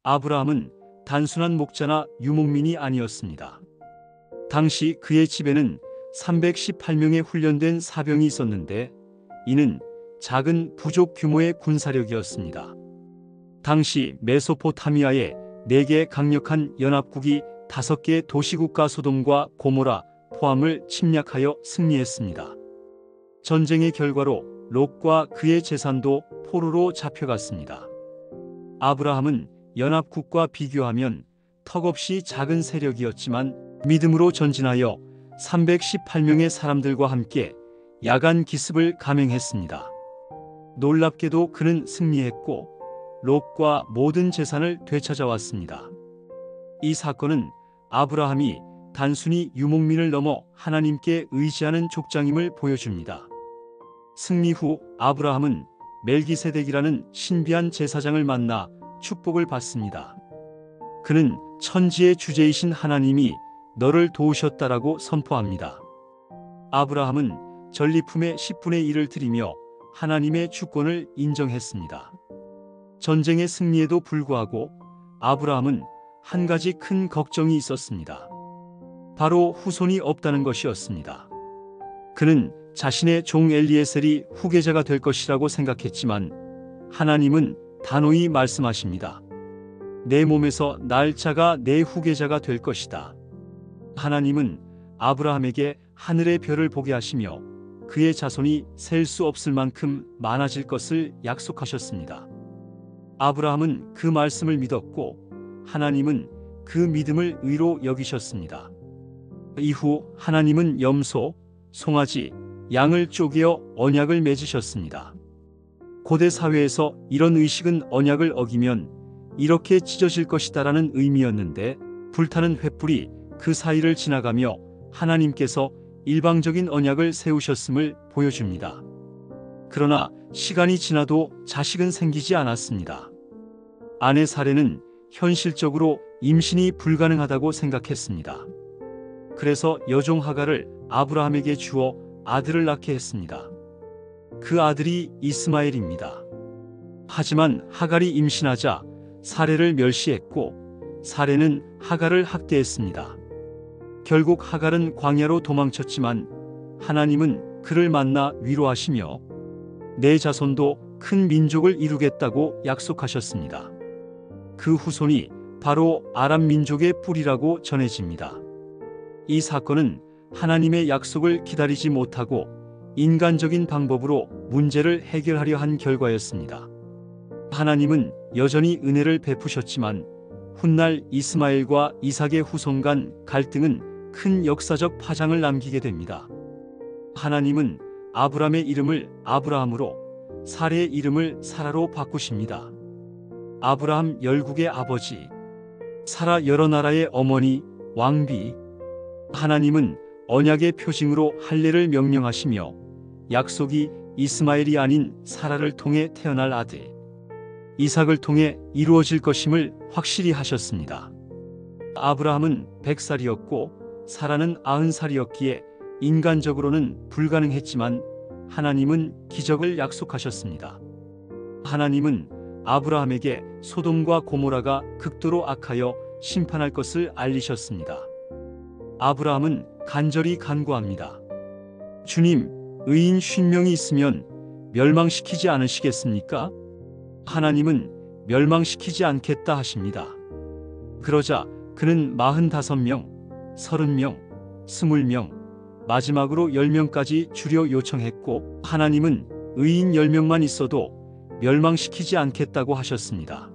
아브라함은 단순한 목자나 유목민이 아니었습니다. 당시 그의 집에는 318명의 훈련된 사병이 있었는데 이는 작은 부족 규모의 군사력이었습니다. 당시 메소포타미아에 4개의 강력한 연합국이 5개의 도시국가 소돔과 고모라 포함을 침략하여 승리했습니다. 전쟁의 결과로 롯과 그의 재산도 포로로 잡혀갔습니다. 아브라함은 연합국과 비교하면 턱없이 작은 세력이었지만 믿음으로 전진하여 318명의 사람들과 함께 야간 기습을 감행했습니다. 놀랍게도 그는 승리했고 롯과 모든 재산을 되찾아왔습니다. 이 사건은 아브라함이 단순히 유목민을 넘어 하나님께 의지하는 족장임을 보여줍니다. 승리 후 아브라함은 멜기세덱이라는 신비한 제사장을 만나 축복을 받습니다. 그는 천지의 주제이신 하나님이 너를 도우셨다라고 선포합니다. 아브라함은 전리품의 10분의 1을 드리며 하나님의 주권을 인정했습니다. 전쟁의 승리에도 불구하고 아브라함은 한 가지 큰 걱정이 있었습니다. 바로 후손이 없다는 것이었습니다. 그는 자신의 종 엘리에셀이 후계자가 될 것이라고 생각했지만 하나님은 단호히 말씀하십니다. 내 몸에서 날 자가 내 후계자가 될 것이다. 하나님은 아브라함에게 하늘의 별을 보게 하시며 그의 자손이 셀 수 없을 만큼 많아질 것을 약속하셨습니다. 아브라함은 그 말씀을 믿었고 하나님은 그 믿음을 의로 여기셨습니다. 이후 하나님은 염소, 송아지, 양을 쪼개어 언약을 맺으셨습니다. 고대 사회에서 이런 의식은 언약을 어기면 이렇게 찢어질 것이다라는 의미였는데 불타는 횃불이 그 사이를 지나가며 하나님께서 일방적인 언약을 세우셨음을 보여줍니다. 그러나 시간이 지나도 자식은 생기지 않았습니다. 아내 사레는 현실적으로 임신이 불가능하다고 생각했습니다. 그래서 여종 하갈을 아브라함에게 주어 아들을 낳게 했습니다. 그 아들이 이스마엘입니다. 하지만 하갈이 임신하자 사레를 멸시했고 사레는 하갈을 학대했습니다. 결국 하갈은 광야로 도망쳤지만 하나님은 그를 만나 위로하시며 내 자손도 큰 민족을 이루겠다고 약속하셨습니다. 그 후손이 바로 아람 민족의 뿌리라고 전해집니다. 이 사건은 하나님의 약속을 기다리지 못하고 인간적인 방법으로 문제를 해결하려 한 결과였습니다. 하나님은 여전히 은혜를 베푸셨지만 훗날 이스마엘과 이삭의 후손 간 갈등은 큰 역사적 파장을 남기게 됩니다. 하나님은 아브람의 이름을 아브라함으로 사레의 이름을 사라로 바꾸십니다. 아브라함 열국의 아버지, 사라 여러 나라의 어머니, 왕비. 하나님은 언약의 표징으로 할례를 명령하시며 약속이 이스마엘이 아닌 사라를 통해 태어날 아들 이삭을 통해 이루어질 것임을 확실히 하셨습니다. 아브라함은 100살이었고 사라는 90살이었기에 인간적으로는 불가능했지만 하나님은 기적을 약속하셨습니다. 하나님은 아브라함에게 소돔과 고모라가 극도로 악하여 심판할 것을 알리셨습니다. 아브라함은 간절히 간구합니다. 주님, 의인 50명이 있으면 멸망시키지 않으시겠습니까? 하나님은 멸망시키지 않겠다 하십니다. 그러자 그는 45명, 30명, 20명, 마지막으로 10명까지 줄여 요청했고 하나님은 의인 10명만 있어도 멸망시키지 않겠다고 하셨습니다.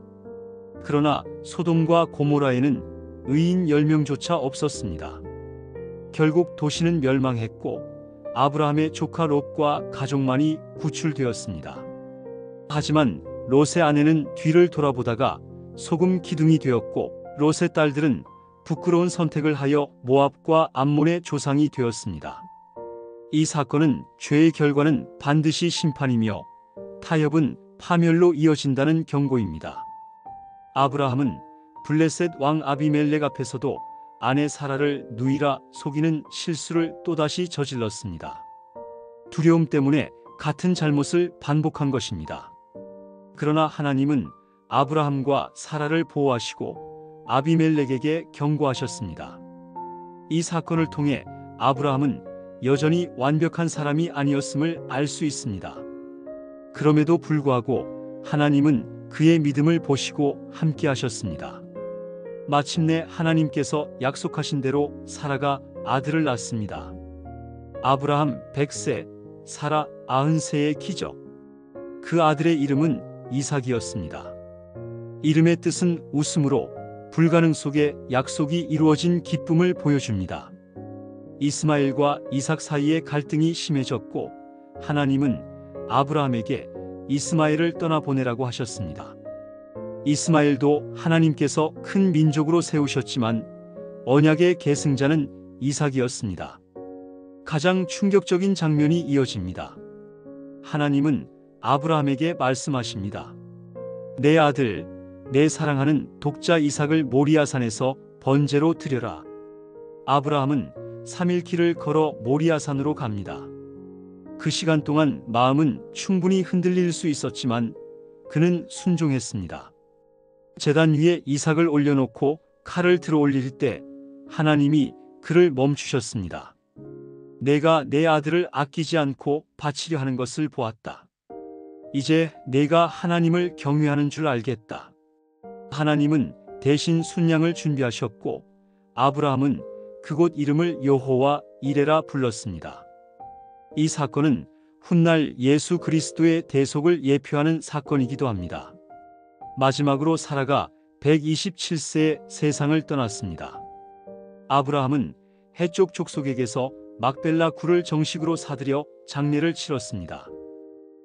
그러나 소돔과 고모라에는 의인 10명조차 없었습니다. 결국 도시는 멸망했고 아브라함의 조카 롯과 가족만이 구출되었습니다. 하지만 롯의 아내는 뒤를 돌아보다가 소금 기둥이 되었고 롯의 딸들은 부끄러운 선택을 하여 모압과 암몬의 조상이 되었습니다. 이 사건은 죄의 결과는 반드시 심판이며 타협은 파멸로 이어진다는 경고입니다. 아브라함은 블레셋 왕 아비멜렉 앞에서도 아내 사라를 누이라 속이는 실수를 또다시 저질렀습니다. 두려움 때문에 같은 잘못을 반복한 것입니다. 그러나 하나님은 아브라함과 사라를 보호하시고 아비멜렉에게 경고하셨습니다. 이 사건을 통해 아브라함은 여전히 완벽한 사람이 아니었음을 알 수 있습니다. 그럼에도 불구하고 하나님은 그의 믿음을 보시고 함께 하셨습니다. 마침내 하나님께서 약속하신 대로 사라가 아들을 낳습니다. 아브라함 100세, 사라 90세의 기적. 그 아들의 이름은 이삭이었습니다. 이름의 뜻은 웃음으로 불가능 속에 약속이 이루어진 기쁨을 보여줍니다. 이스마엘과 이삭 사이의 갈등이 심해졌고 하나님은 아브라함에게 이스마엘을 떠나보내라고 하셨습니다. 이스마엘도 하나님께서 큰 민족으로 세우셨지만 언약의 계승자는 이삭이었습니다. 가장 충격적인 장면이 이어집니다. 하나님은 아브라함에게 말씀하십니다. 내 아들, 내 사랑하는 독자 이삭을 모리아산에서 번제로 드려라. 아브라함은 3일 길을 걸어 모리아산으로 갑니다. 그 시간 동안 마음은 충분히 흔들릴 수 있었지만 그는 순종했습니다. 제단 위에 이삭을 올려놓고 칼을 들어 올릴 때 하나님이 그를 멈추셨습니다. 내가 내 아들을 아끼지 않고 바치려 하는 것을 보았다. 이제 내가 하나님을 경외하는 줄 알겠다. 하나님은 대신 순양을 준비하셨고 아브라함은 그곳 이름을 여호와 이레라 불렀습니다. 이 사건은 훗날 예수 그리스도의 대속을 예표하는 사건이기도 합니다. 마지막으로 사라가 127세에 세상을 떠났습니다. 아브라함은 해쪽 족속에게서 막벨라 굴을 정식으로 사들여 장례를 치렀습니다.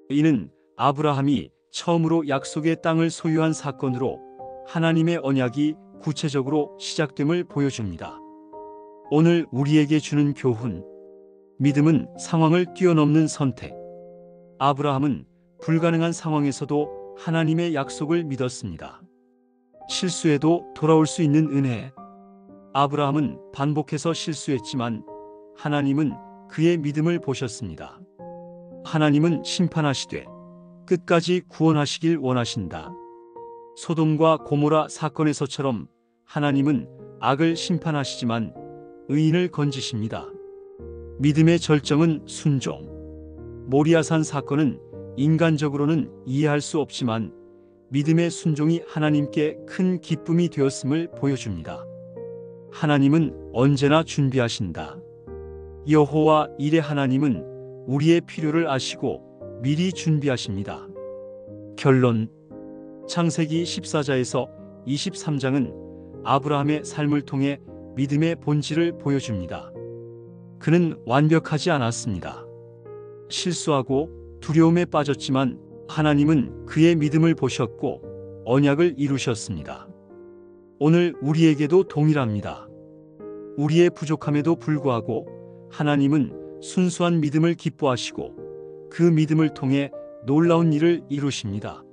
이는 아브라함이 처음으로 약속의 땅을 소유한 사건으로 하나님의 언약이 구체적으로 시작됨을 보여줍니다. 오늘 우리에게 주는 교훈. 믿음은 상황을 뛰어넘는 선택. 아브라함은 불가능한 상황에서도 하나님의 약속을 믿었습니다. 실수해도 돌아올 수 있는 은혜. 아브라함은 반복해서 실수했지만 하나님은 그의 믿음을 보셨습니다. 하나님은 심판하시되 끝까지 구원하시길 원하신다. 소돔과 고모라 사건에서처럼 하나님은 악을 심판하시지만 의인을 건지십니다. 믿음의 절정은 순종. 모리아산 사건은 인간적으로는 이해할 수 없지만 믿음의 순종이 하나님께 큰 기쁨이 되었음을 보여줍니다. 하나님은 언제나 준비하신다. 여호와 이레 하나님은 우리의 필요를 아시고 미리 준비하십니다. 결론. 창세기 14장에서 23장은 아브라함의 삶을 통해 믿음의 본질을 보여줍니다. 그는 완벽하지 않았습니다. 실수하고 두려움에 빠졌지만 하나님은 그의 믿음을 보셨고 언약을 이루셨습니다. 오늘 우리에게도 동일합니다. 우리의 부족함에도 불구하고 하나님은 순수한 믿음을 기뻐하시고 그 믿음을 통해 놀라운 일을 이루십니다.